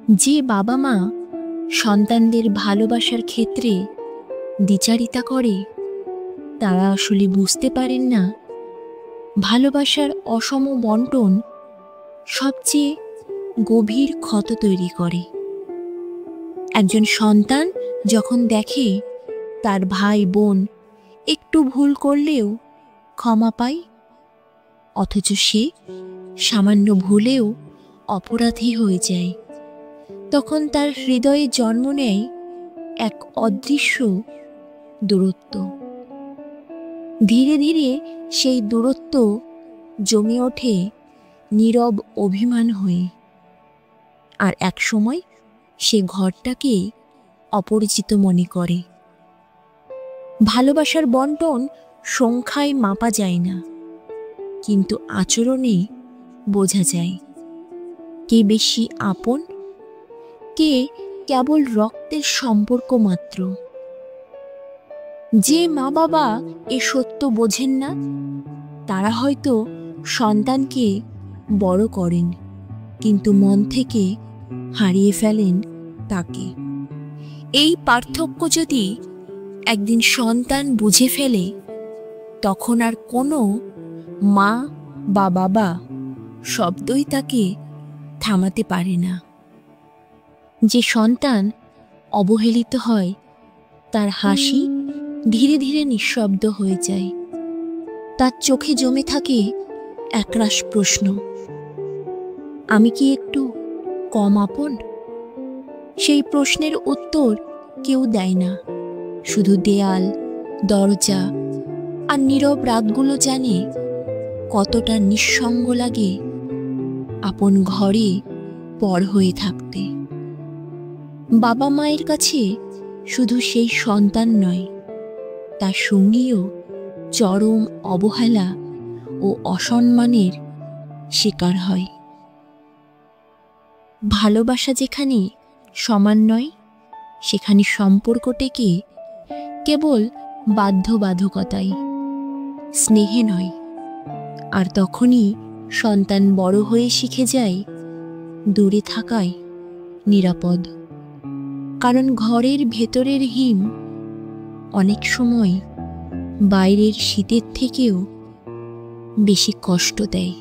যে বাবা মা সন্তানদের ভালোবাসার ক্ষেত্রে দ্বিচারিতা করে তারা আসলে বুঝতে পারেন না ভালোবাসার অসম বন্টন সবচেয়ে গভীর ক্ষত তৈরি করে। একজন সন্তান যখন দেখে তার ভাই বোন একটু ভুল করলেও ক্ষমা পায়, অথচ সে সামান্য ভুলেও অপরাধী হয়ে যায়, তখন তার হৃদয়ে জন্ম নেয় এক অদৃশ্য দূরত্ব। ধীরে ধীরে সেই দূরত্ব জমে ওঠে নীরব অভিমান হয়ে, আর এক সময় সে ঘরটাকে অপরিচিত মনে করে। ভালোবাসার বন্টন সংখ্যায় মাপা যায় না, কিন্তু আচরণে বোঝা যায় কে বেশি আপন, কে কেবল রক্তের সম্পর্ক মাত্র। যে মা বাবা এ সত্য বোঝেন না তারা হয়তো সন্তানকে বড় করেন, কিন্তু মন থেকে হারিয়ে ফেলেন তাকে। এই পার্থক্য যদি একদিন সন্তান বুঝে ফেলে, তখন আর কোনো মা বা বাবা শব্দই তাকে থামাতে পারে না। যে সন্তান অবহেলিত হয় তার হাসি ধীরে ধীরে নিঃশব্দ হয়ে যায়, তার চোখে জমে থাকে একরাশ প্রশ্ন, আমি কি একটু কম আপন? সেই প্রশ্নের উত্তর কেউ দেয় না, শুধু দেয়াল, দরজা আর নীরব রাতগুলো জানে কতটা নিঃসঙ্গ লাগে আপন ঘরে পর হয়ে থাকতে। বাবা মায়ের কাছে শুধু সেই সন্তান নয়, তার সঙ্গীও চরম অবহেলা ও অসম্মানের শিকার হয়। ভালোবাসা যেখানে সমান নয়, সেখানে সম্পর্ক টেকে কেবল বাধ্যবাধকতায়, স্নেহে নয়। আর তখনই সন্তান বড় হয়ে শিখে যায় দূরে থাকায় নিরাপদ, কারণ ঘরের ভেতরের হিম অনেক সময় বাইরের শীতের থেকেও বেশি কষ্ট দেয়।